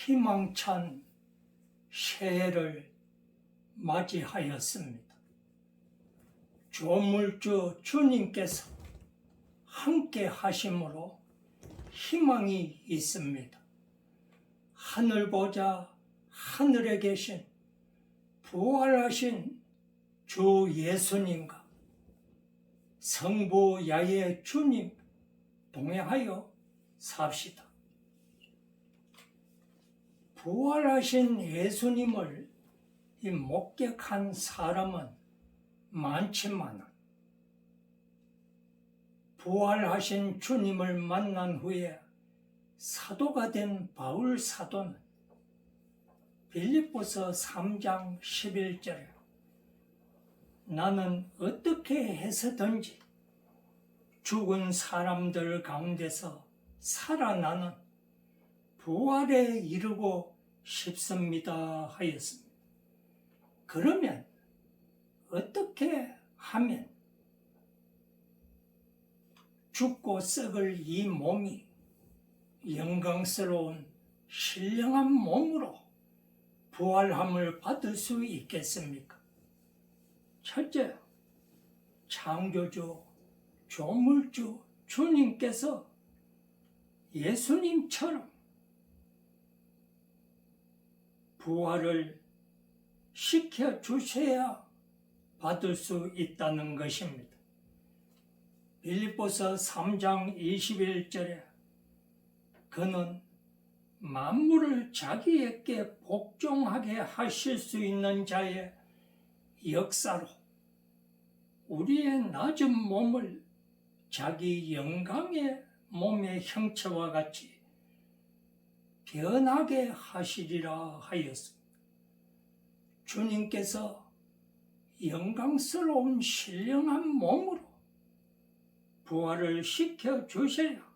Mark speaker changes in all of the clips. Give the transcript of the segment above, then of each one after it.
Speaker 1: 희망찬 새해를 맞이하였습니다. 조물주 주님께서 함께 하심으로 희망이 있습니다. 하늘 보자 하늘에 계신 부활하신 주 예수님과 성부 야훼 주님 동행하여 삽시다. 부활하신 예수님을 목격한 사람은 많지만 부활하신 주님을 만난 후에 사도가 된 바울 사도는 빌립보서 3장 11절에 나는 어떻게 해서든지 죽은 사람들 가운데서 살아나는 부활에 이르고 싶습니다 하였습니다. 그러면 어떻게 하면 죽고 썩을 이 몸이 영광스러운 신령한 몸으로 부활함을 받을 수 있겠습니까? 첫째, 창조주, 조물주 주님께서 예수님처럼 부활을 시켜주셔야 받을 수 있다는 것입니다. 빌립보서 3장 21절에 그는 만물을 자기에게 복종하게 하실 수 있는 자의 역사로 우리의 낮은 몸을 자기 영광의 몸의 형체와 같이 변하게 하시리라 하였습니다. 주님께서 영광스러운 신령한 몸으로 부활을 시켜주셔야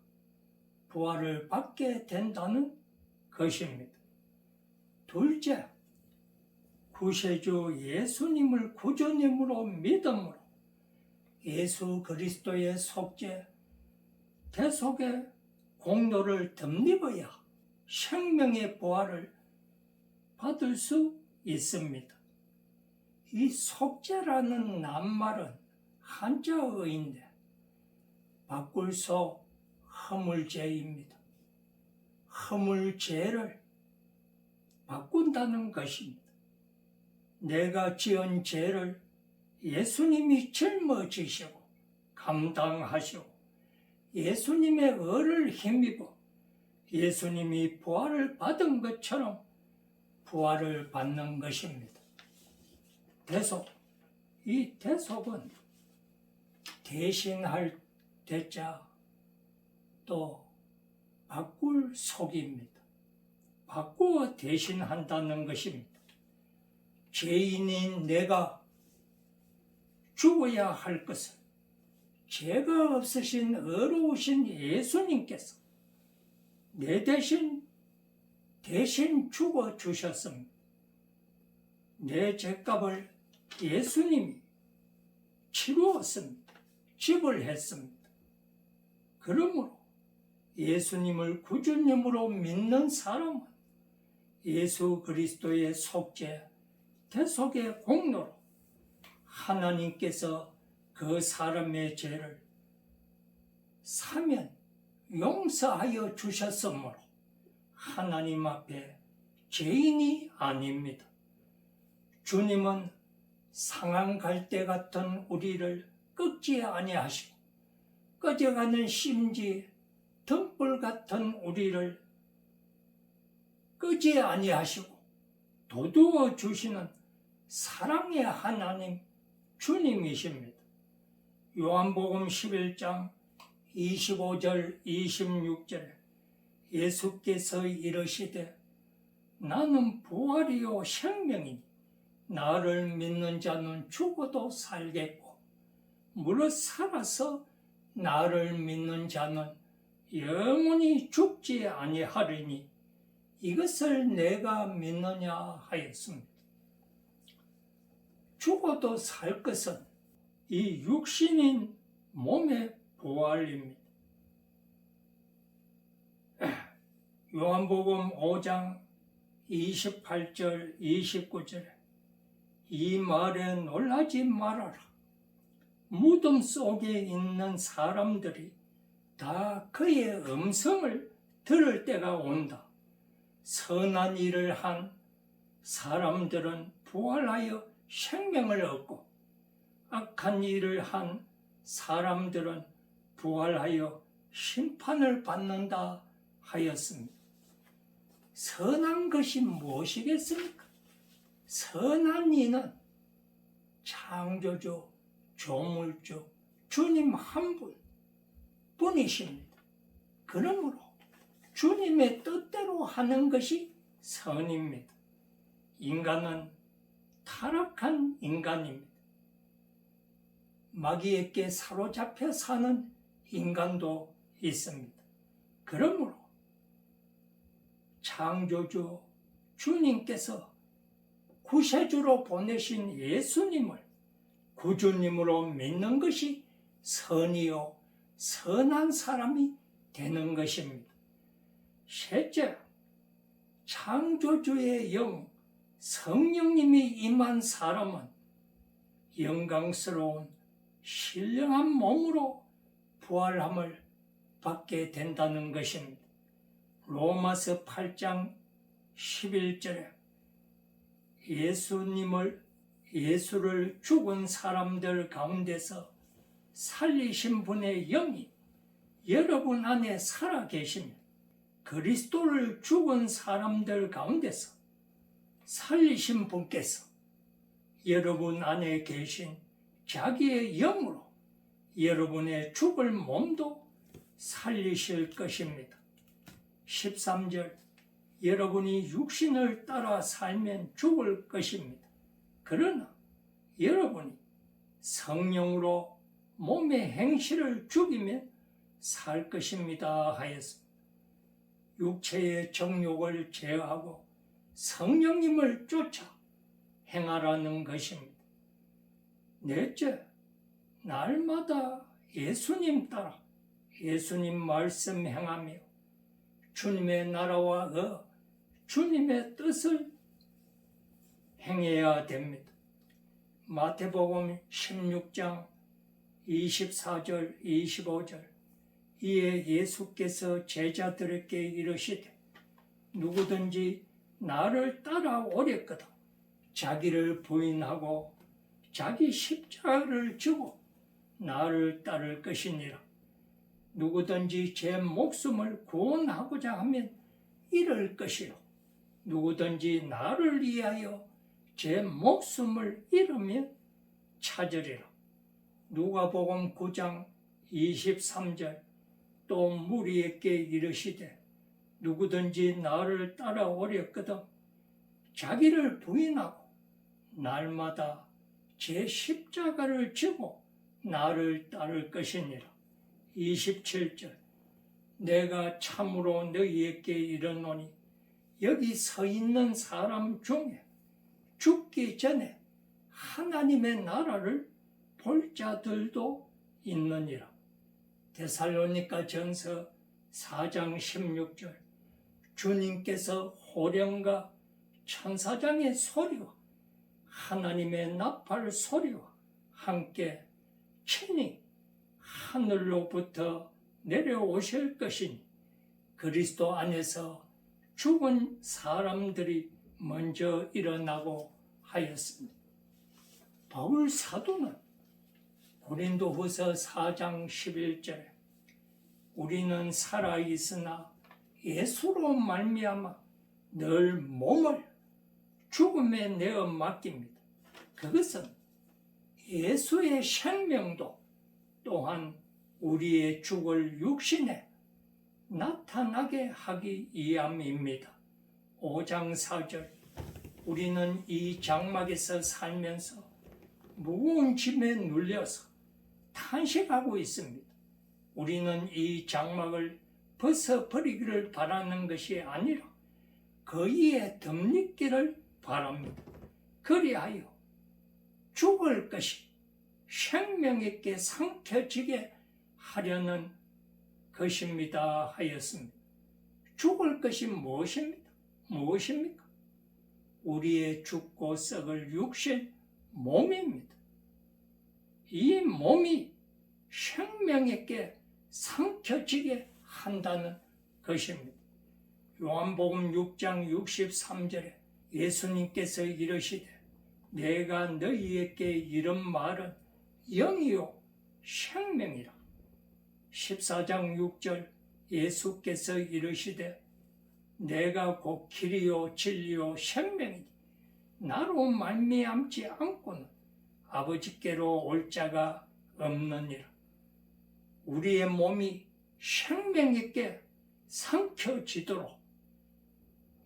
Speaker 1: 부활을 받게 된다는 것입니다. 둘째, 구세주 예수님을 구주님으로 믿음으로 예수 그리스도의 속죄, 대속의 공로를 덧입어야 생명의 부활을 받을 수 있습니다. 이 속죄라는 낱말은 한자어인데 바꿀소 허물죄입니다. 허물죄를 바꾼다는 것입니다. 내가 지은 죄를 예수님이 짊어지시고 감당하시고 예수님의 의를 힘입어 예수님이 부활을 받은 것처럼 부활을 받는 것입니다. 대속, 이 대속은 대신할 대자 또 바꿀 속입니다. 바꾸어 대신한다는 것입니다. 죄인인 내가 죽어야 할 것을 죄가 없으신 의로우신 예수님께서 내 대신 죽어 주셨습니다. 내 죄값을 예수님이 치루었습니다. 지불했습니다. 그러므로 예수님을 구주님으로 믿는 사람은 예수 그리스도의 속죄, 대속의 공로로 하나님께서 그 사람의 죄를 사면 용서하여 주셨으므로 하나님 앞에 죄인이 아닙니다. 주님은 상한 갈대 같은 우리를 꺾지 아니하시고 꺼져가는 심지 등불 같은 우리를 끄지 아니하시고 도두어 주시는 사랑의 하나님 주님이십니다. 요한복음 11장 25절 26절에 예수께서 이르시되 나는 부활이요 생명이니 나를 믿는 자는 죽어도 살겠고 무릇 살아서 나를 믿는 자는 영원히 죽지 아니하리니 이것을 내가 믿느냐 하였습니다. 죽어도 살 것은 이 육신인 몸의 부활입니다. 요한복음 5장 28절 29절에 이 말에 놀라지 말아라. 무덤 속에 있는 사람들이 다 그의 음성을 들을 때가 온다. 선한 일을 한 사람들은 부활하여 생명을 얻고 악한 일을 한 사람들은 부활하여 심판을 받는다 하였습니다. 선한 것이 무엇이겠습니까? 선한 이는 창조주, 조물주, 주님 한 분뿐이십니다. 그러므로 주님의 뜻대로 하는 것이 선입니다. 인간은 타락한 인간입니다. 마귀에게 사로잡혀 사는 인간도 있습니다. 그러므로 창조주 주님께서 구세주로 보내신 예수님을 구주님으로 믿는 것이 선이요 선한 사람이 되는 것입니다. 셋째, 창조주의 영 성령님이 임한 사람은 영광스러운 신령한 몸으로 부활함을 받게 된다는 것입니다. 로마서 8장 11절에 예수를 죽은 사람들 가운데서 살리신 분의 영이 여러분 안에 살아 계시며 그리스도를 죽은 사람들 가운데서 살리신 분께서 여러분 안에 계신 자기의 영으로 여러분의 죽을 몸도 살리실 것입니다. 13절 여러분이 육신을 따라 살면 죽을 것입니다. 그러나 여러분이 성령으로 몸의 행실을 죽이면 살 것입니다 하였습니다. 육체의 정욕을 제어하고 성령님을 쫓아 행하라는 것입니다. 넷째, 날마다 예수님 따라 예수님 말씀 행하며 주님의 나라와 주님의 뜻을 행해야 됩니다. 마태복음 16장 24절 25절 이에 예수께서 제자들에게 이르시되 누구든지 나를 따라오려거든 자기를 부인하고 자기 십자가를 지고 나를 따를 것이니라. 누구든지 제 목숨을 구원하고자 하면 잃을 것이요 누구든지 나를 위하여 제 목숨을 잃으면 찾으리라. 누가복음 9장 23절 또 무리에게 이르시되 누구든지 나를 따라오려거든 자기를 부인하고 날마다 제 십자가를 지고 나를 따를 것이니라. 27절 내가 참으로 너희에게 이르노니 여기 서 있는 사람 중에 죽기 전에 하나님의 나라를 볼 자들도 있느니라. 데살로니가 전서 4장 16절 주님께서 호령과 천사장의 소리와 하나님의 나팔 소리와 함께 친히 하늘로부터 내려오실 것이니 그리스도 안에서 죽은 사람들이 먼저 일어나고 하였습니다. 바울 사도는 고린도후서 4장 11절에 우리는 살아있으나 예수로 말미암아 늘 몸을 죽음에 내어 맡깁니다. 그것은 예수의 생명도 또한 우리의 죽을 육신에 나타나게 하기 위함입니다. 5장 4절 우리는 이 장막에서 살면서 무거운 짐에 눌려서 탄식하고 있습니다. 우리는 이 장막을 벗어버리기를 바라는 것이 아니라 그 위에 덧립기를 바랍니다. 그리하여 죽을 것이 생명에게 삼켜지게 하려는 것입니다 하였습니다. 죽을 것이 무엇입니까? 우리의 죽고 썩을 육신 몸입니다. 이 몸이 생명 있게 삼켜지게 한다는 것입니다. 요한복음 6장 63절에 예수님께서 이르시되 내가 너희에게 이런 말은 영이요 생명이라. 14장 6절 예수께서 이르시되 내가 곧 길이요 진리요 생명이니 나로 말미암지 않고는 아버지께로 올 자가 없느니라. 우리의 몸이 생명 있게 삼켜지도록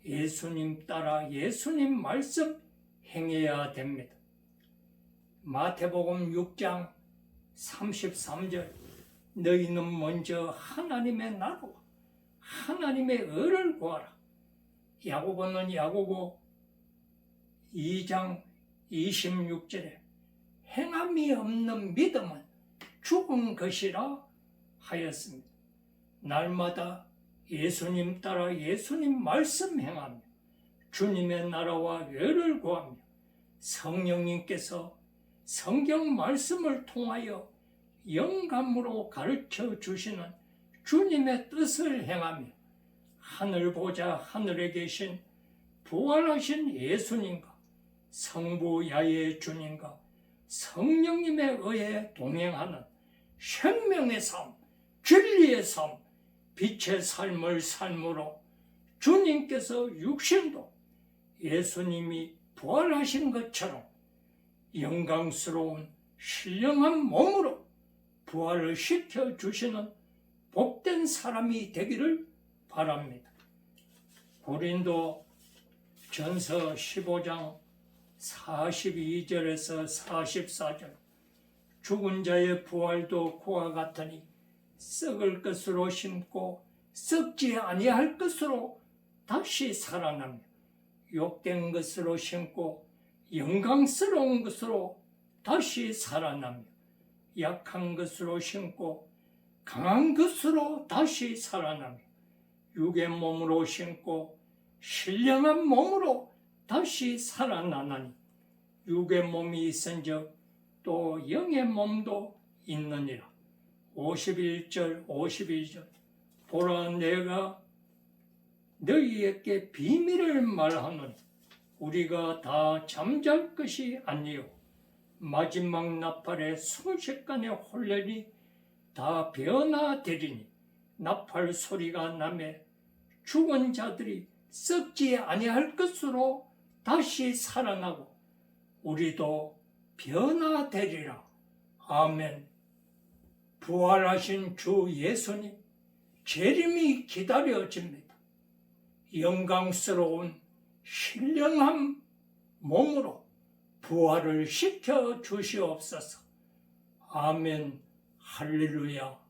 Speaker 1: 예수님 따라 예수님 말씀 행해야 됩니다. 마태복음 6장 33절 너희는 먼저 하나님의 나라와 하나님의 의를 구하라. 야고보는 야고보 2장 26절에 행함이 없는 믿음은 죽은 것이라 하였습니다. 날마다 예수님 따라 예수님 말씀 행하며 주님의 나라와 의를 구하며 성령님께서 성경 말씀을 통하여 영감으로 가르쳐 주시는 주님의 뜻을 행하며 하늘 보자 하늘에 계신 부활하신 예수님과 성부 야훼 주님과 성령님의 의에 동행하는 생명의 삶, 진리의 삶, 빛의 삶을 삶으로 주님께서 육신도 예수님이 부활하신 것처럼 영광스러운 신령한 몸으로 부활을 시켜주시는 복된 사람이 되기를 바랍니다. 고린도 전서 15장 42절에서 44절 죽은 자의 부활도 그와 같으니 썩을 것으로 심고 썩지 아니할 것으로 다시 살아나며 욕된 것으로 심고 영광스러운 것으로 다시 살아나며 약한 것으로 심고 강한 것으로 다시 살아나며 육의 몸으로 심고 신령한 몸으로 다시 살아나나니 육의 몸이 있은즉 또 영의 몸도 있느니라. 51절 52절 보라 내가 너희에게 비밀을 말하노니 우리가 다 잠잘 것이 아니요 마지막 나팔의 순식간에 혼련이 다 변화되리니 나팔 소리가 나매 죽은 자들이 썩지 아니할 것으로 다시 살아나고 우리도 변화되리라. 아멘. 부활하신 주 예수님 재림이 기다려집니다. 영광스러운 신령한 몸으로 부활을 시켜 주시옵소서. 아멘. 할렐루야.